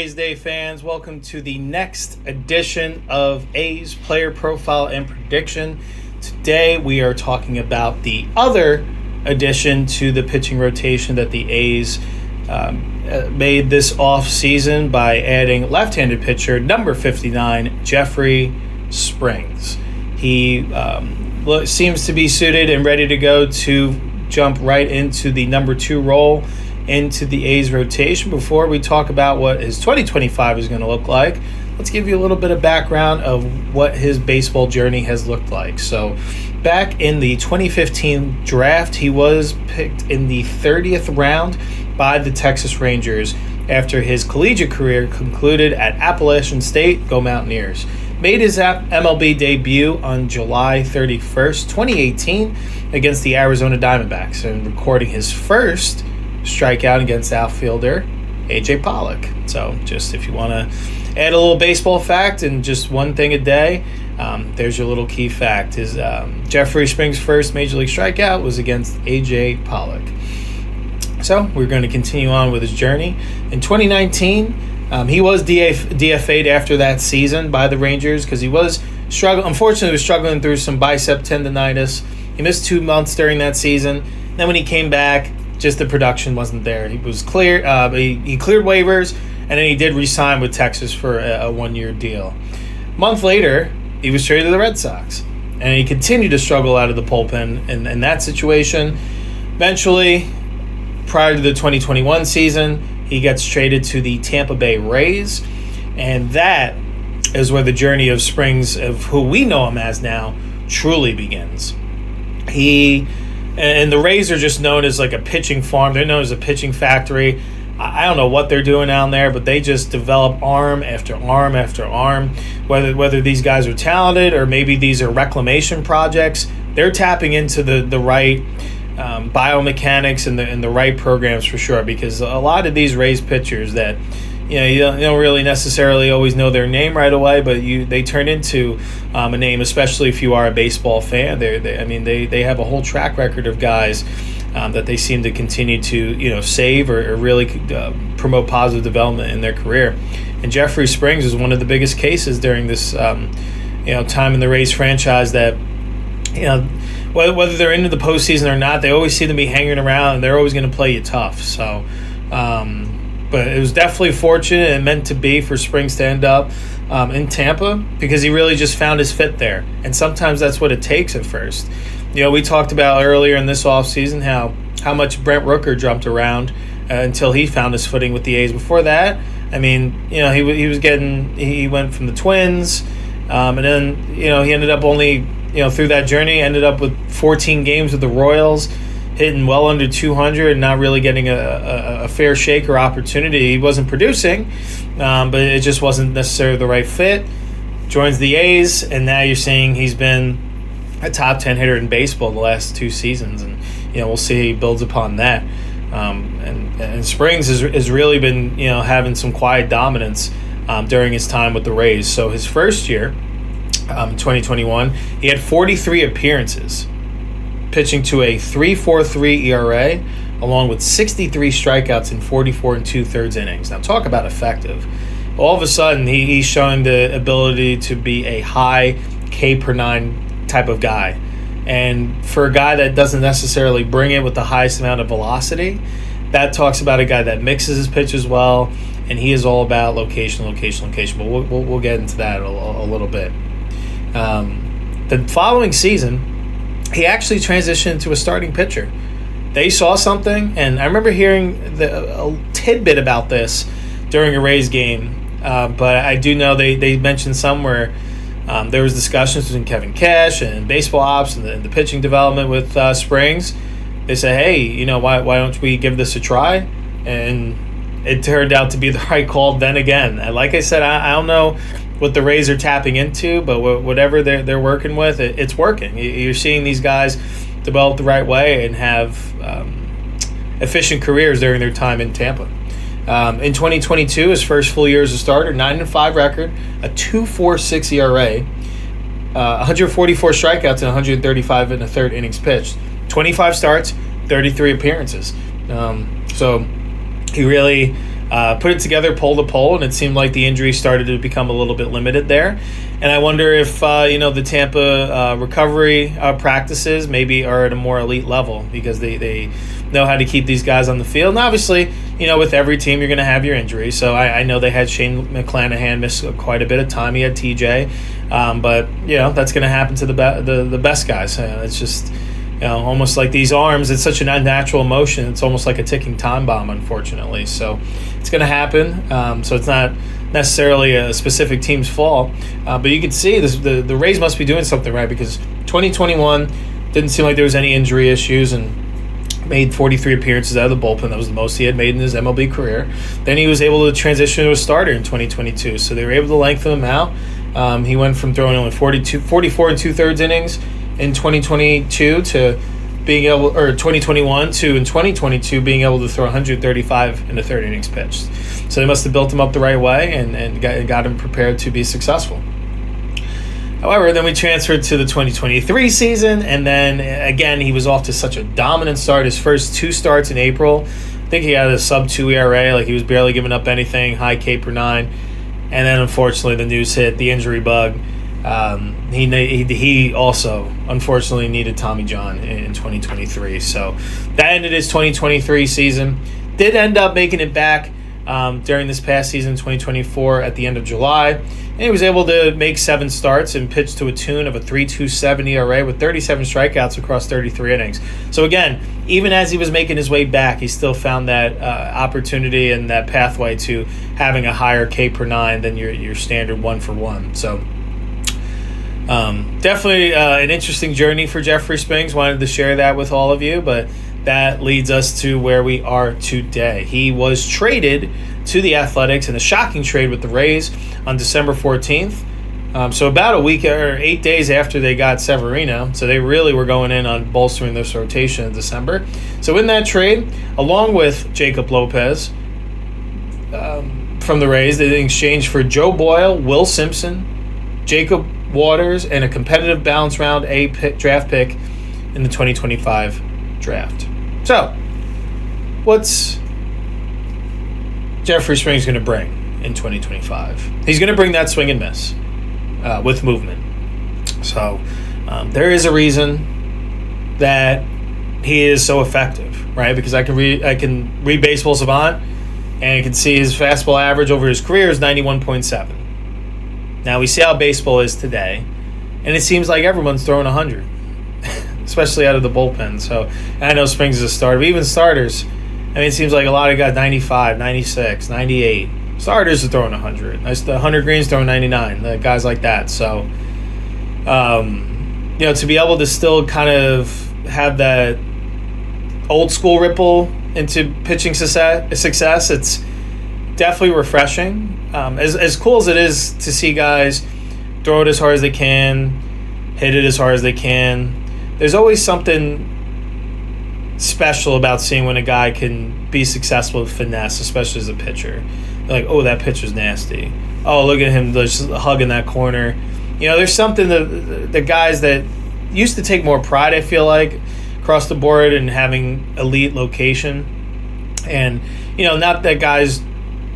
A's Day fans. Welcome to the next edition of A's Player Profile and Prediction. Today we are talking about the other addition to the pitching rotation that the A's made this off season by adding left-handed pitcher number 59, Jeffrey Springs. He seems to be suited and ready to go to jump right into the number 2 role into the A's rotation. Before we talk about what his 2025 is going to look like, let's give you a little bit of background of what his baseball journey has looked like. So back in the 2015 draft, he was picked in the 30th round by the Texas Rangers after his collegiate career concluded at Appalachian State. Go Mountaineers. Made his MLB debut on July 31st, 2018 against the Arizona Diamondbacks and recording his first strikeout against outfielder A.J. Pollock. So just if you want to add a little baseball fact and just one thing a day, there's your little key fact. His Jeffrey Springs' first major league strikeout was against A.J. Pollock. So we're going to continue on with his journey. In 2019, he was DFA'd after that season by the Rangers because he was struggling through some bicep tendonitis. He missed 2 months during that season. Then when he came back, just the production wasn't there. He was clear. He cleared waivers, and then he did re-sign with Texas for a 1-year deal. A month later, he was traded to the Red Sox, and he continued to struggle out of the bullpen in that situation. Eventually, prior to the 2021 season, he gets traded to the Tampa Bay Rays, and that is where the journey of Springs, of who we know him as now, truly begins. And the Rays are just known as like a pitching farm. They're known as a pitching factory. I don't know what they're doing down there, but they just develop arm after arm after arm. Whether these guys are talented or maybe these are reclamation projects, they're tapping into the right biomechanics and the right programs for sure. Because a lot of these Rays pitchers that you don't really necessarily always know their name right away, but they turn into a name, especially if you are a baseball fan. They have a whole track record of guys that they seem to continue to save or really promote positive development in their career. And Jeffrey Springs is one of the biggest cases during this time in the Rays franchise that whether they're into the postseason or not, they always seem to be hanging around and they're always going to play you tough. So. But it was definitely fortunate and meant to be for Springs to end up in Tampa because he really just found his fit there. And sometimes that's what it takes at first. We talked about earlier in this offseason how much Brent Rooker jumped around until he found his footing with the A's. Before that, he went from the Twins, and then he ended up only through that journey ended up with 14 games with the Royals, hitting well under 200 and not really getting a fair shake or opportunity. He wasn't producing, but it just wasn't necessarily the right fit. Joins the A's, and now you're seeing he's been a top 10 hitter in baseball the last 2 seasons, and we'll see he builds upon that. And Springs has really been having some quiet dominance during his time with the Rays. So his first year, 2021, he had 43 appearances, pitching to a 3.43 ERA, along with 63 strikeouts in 44 2/3 innings. Now, talk about effective. All of a sudden, he's showing the ability to be a high K/9 type of guy. And for a guy that doesn't necessarily bring it with the highest amount of velocity, that talks about a guy that mixes his pitches well, and he is all about location. But we'll get into that a little bit. The following season, he actually transitioned to a starting pitcher. They saw something, and I remember hearing a tidbit about this during a Rays game, but I do know they mentioned somewhere there was discussions between Kevin Cash and baseball ops and the pitching development with Springs. They said, hey, why don't we give this a try? And it turned out to be the right call then again. And like I said, I don't know what the Rays are tapping into, but whatever they're working with, it's working. You're seeing these guys develop the right way and have efficient careers during their time in Tampa. In 2022, his first full year as a starter, 9-5 record, a 2.46 ERA, 144 strikeouts and 135 in the third innings pitched, 25 starts, 33 appearances. So he really put it together pole to pole, and it seemed like the injury started to become a little bit limited there. And I wonder if the Tampa recovery practices maybe are at a more elite level because they know how to keep these guys on the field. And obviously, with every team you're going to have your injuries. So I know they had Shane McClanahan miss quite a bit of time. He had TJ, but that's going to happen to the best guys. It's just almost like these arms. It's such an unnatural motion. It's almost like a ticking time bomb, unfortunately. So it's going to happen. So it's not necessarily a specific team's fault, but you can see this, the Rays must be doing something right because 2021 didn't seem like there was any injury issues and made 43 appearances out of the bullpen. That was the most he had made in his MLB career. Then he was able to transition to a starter in 2022, so they were able to lengthen him out. He went from throwing only 44 and 2/3 innings in 2022 to being able, or 2021 to in 2022 being able to throw 135 in the third innings pitched. So they must have built him up the right way and got him prepared to be successful. However, then we transferred to the 2023 season, and then again he was off to such a dominant start. His first 2 starts in April, I think he had a sub-2 ERA, like he was barely giving up anything, high K per 9, and then unfortunately the news hit, the injury bug. He also unfortunately needed Tommy John in 2023, so that ended his 2023 season. Did end up making it back during this past season, 2024, at the end of July, and he was able to make 7 starts and pitch to a tune of a 3.27 ERA with 37 strikeouts across 33 innings. So again, even as he was making his way back, he still found that opportunity and that pathway to having a higher K per 9 than your standard 1-for-1. So definitely an interesting journey for Jeffrey Springs. Wanted to share that with all of you, but that leads us to where we are today. He was traded to the Athletics in a shocking trade with the Rays on December 14th. So about a week or 8 days after they got Severino. So they really were going in on bolstering this rotation in December. So in that trade, along with Jacob Lopez from the Rays, they exchanged for Joe Boyle, Will Simpson, Jacob Waters, and a competitive balance round draft pick in the 2025 draft. So, what's Jeffrey Springs going to bring in 2025? He's going to bring that swing and miss with movement. So, there is a reason that he is so effective, right? Because I can read Baseball Savant, and I can see his fastball average over his career is 91.7. Now, we see how baseball is today, and it seems like everyone's throwing 100, especially out of the bullpen. So, I know Springs is a starter, but even starters, it seems like a lot of guys 95, 96, 98. Starters are throwing 100. The Hunter Green's throwing 99, the guys like that. So, to be able to still kind of have that old school ripple into pitching success, it's definitely refreshing. As cool as it is to see guys throw it as hard as they can, hit it as hard as they can, there's always something special about seeing when a guy can be successful with finesse, especially as a pitcher. Like, oh, that pitcher's nasty. Oh, look at him just hugging that corner. There's something that the guys that used to take more pride, I feel like, across the board in having elite location. And, not that guys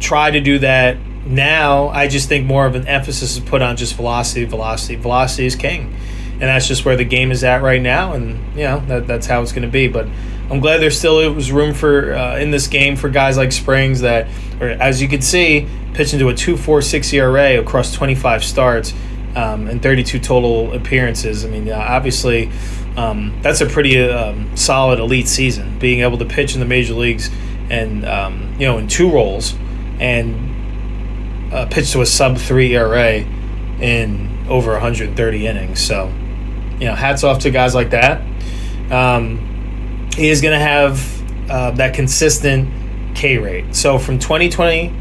try to do that now. I just think more of an emphasis is put on just velocity. Velocity is king. And that's just where the game is at right now. And, that's how it's going to be. But I'm glad there still was room for in this game for guys like Springs that, or as you can see, pitching to a 2.46 ERA across 25 starts and 32 total appearances. Obviously, that's a pretty solid elite season, being able to pitch in the major leagues and, in 2 roles and pitch to a sub-3 ERA in over 130 innings. So, hats off to guys like that. He is going to have that consistent K rate. So from 2020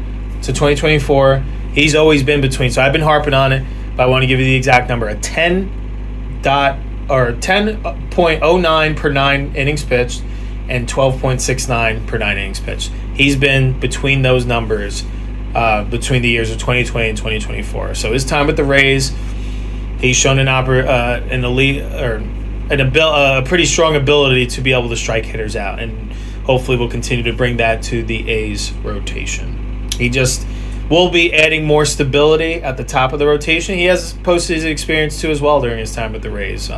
to 2024, he's always been between. So I've been harping on it, but I want to give you the exact number: a 10.09 per 9 innings pitched and 12.69 per 9 innings pitched. He's been between those numbers between the years of 2020 and 2024. So his time with the Rays, he's shown an elite or a pretty strong ability to be able to strike hitters out, and hopefully we'll continue to bring that to the A's rotation. He just will be adding more stability at the top of the rotation. He has postseason experience too as well during his time with the Rays.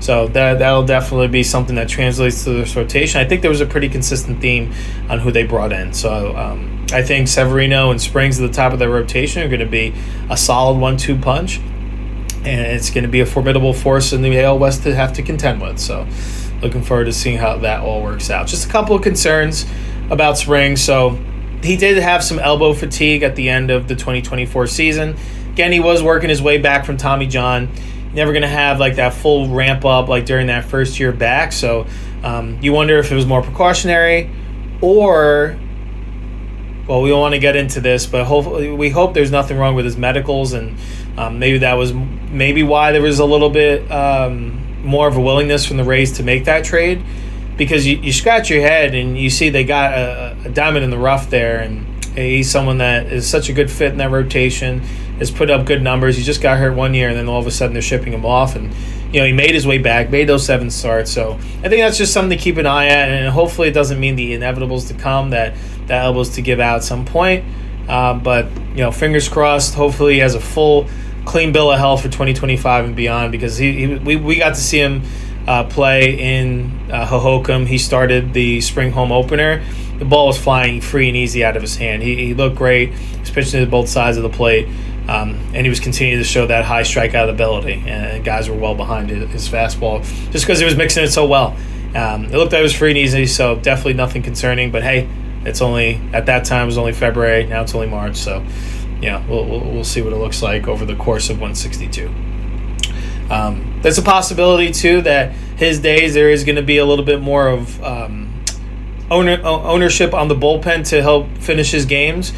So that'll definitely be something that translates to this rotation. I think there was a pretty consistent theme on who they brought in. So I think Severino and Springs at the top of their rotation are going to be a solid 1-2 punch. And it's going to be a formidable force in the AL West to have to contend with. So looking forward to seeing how that all works out. Just a couple of concerns about Springs. So he did have some elbow fatigue at the end of the 2024 season. Again, he was working his way back from Tommy John. Never going to have like that full ramp up like during that first year back. So you wonder if it was more precautionary or, well, we don't want to get into this, but we hope there's nothing wrong with his medicals, and maybe that was why there was a little bit more of a willingness from the Rays to make that trade. Because you scratch your head and you see they got a diamond in the rough there, and he's someone that is such a good fit in that rotation, has put up good numbers. He just got hurt one year, and then all of a sudden they're shipping him off, and he made his way back, made those 7 starts. So I think that's just something to keep an eye at, and hopefully it doesn't mean the inevitables to come, that elbow's to give out at some point. But fingers crossed. Hopefully he has a full, clean bill of health for 2025 and beyond, because we got to see him play in Hohokam. He started the spring home opener. The ball was flying free and easy out of his hand. He looked great. He was pitching to both sides of the plate, and he was continuing to show that high strikeout ability. And guys were well behind his fastball just because he was mixing it so well. It looked like it was free and easy, so definitely nothing concerning. But hey, it's only at that time it was only February. Now it's only March, so we'll see what it looks like over the course of 162. There's a possibility, too, that his days there is going to be a little bit more of ownership on the bullpen to help finish his games.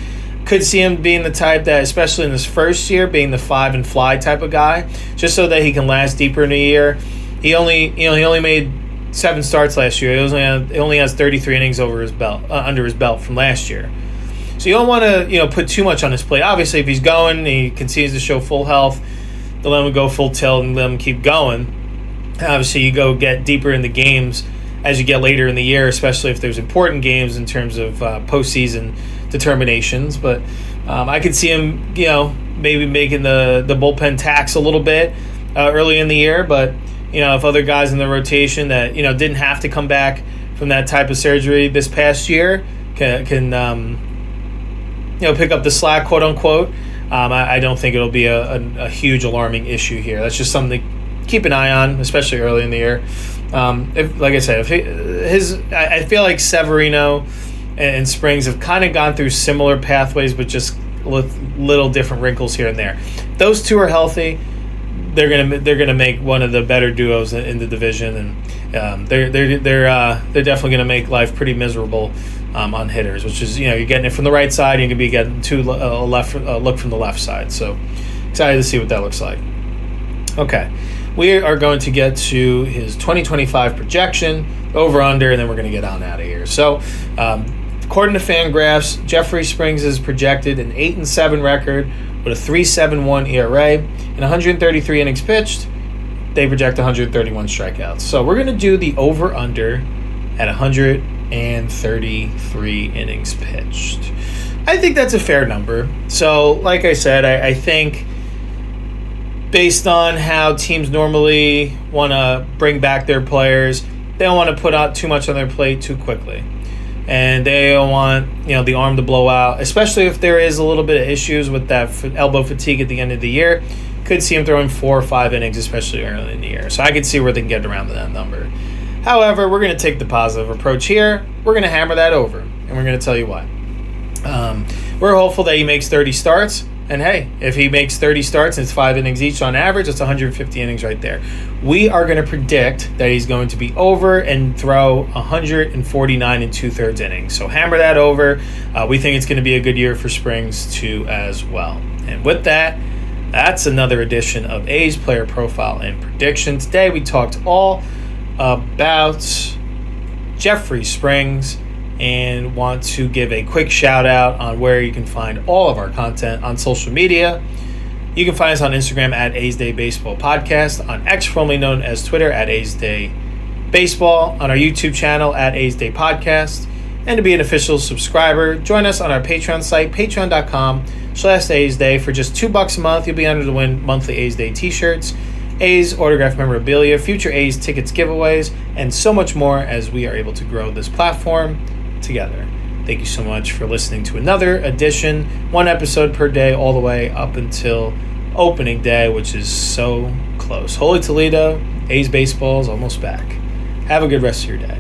Could see him being the type that, especially in his first year, being the 5 and fly type of guy, just so that he can last deeper in a year. He only made 7 starts last year. He only has 33 innings under his belt from last year. So you don't want to put too much on his plate. Obviously, if he's going, he continues to show full health, to let him go full tilt and let him keep going. Obviously, you go get deeper in the games as you get later in the year, especially if there's important games in terms of postseason determinations. But I could see him, maybe making the bullpen tax a little bit early in the year. But, if other guys in the rotation that, didn't have to come back from that type of surgery this past year can pick up the slack, quote unquote. I don't think it'll be a huge alarming issue here. That's just something to keep an eye on, especially early in the year. I feel like Severino and Springs have kind of gone through similar pathways, but just with little different wrinkles here and there. Those two are healthy. They're gonna make one of the better duos in the division, and they're definitely gonna make life pretty miserable on hitters, which is you're getting it from the right side, you can be getting a look from the left side. So excited to see what that looks like. Okay, we are going to get to his 2025 projection, over under, and then we're going to get on out of here. So according to Fangraphs, Jeffrey Springs is projected an 8-7 record with a 3.71 ERA and 133 innings pitched. They project 131 strikeouts. So we're going to do the over under at 133 innings pitched. I think that's a fair number. So, like I said, I think based on how teams normally want to bring back their players, they don't want to put out too much on their plate too quickly. And they don't want the arm to blow out, especially if there is a little bit of issues with that elbow fatigue at the end of the year. Could see him throwing 4 or 5 innings, especially early in the year. So I could see where they can get around to that number. However, we're going to take the positive approach here. We're going to hammer that over, and we're going to tell you why. We're hopeful that he makes 30 starts. And hey, if he makes 30 starts and it's 5 innings each on average, it's 150 innings right there. We are going to predict that he's going to be over and throw 149 2/3 innings. So hammer that over. We think it's going to be a good year for Springs too as well. And with that, that's another edition of A's Player Profile and Prediction. Today we talked all about Jeffrey Springs, and want to give a quick shout out on where you can find all of our content on social media. You can find us on Instagram at A's Day Baseball Podcast, on X, formerly known as Twitter, at A's Day baseball on our YouTube channel at A's Day Podcast. And to be an official subscriber, join us on our Patreon site, patreon.com/A's Day. For just $2 a month, you'll be entered to win monthly A's Day t-shirts, A's autographed memorabilia, future A's tickets giveaways, and so much more as we are able to grow this platform together. Thank you so much for listening to another edition, one episode per day, all the way up until opening day, which is so close. Holy Toledo, A's baseball is almost back. Have a good rest of your day.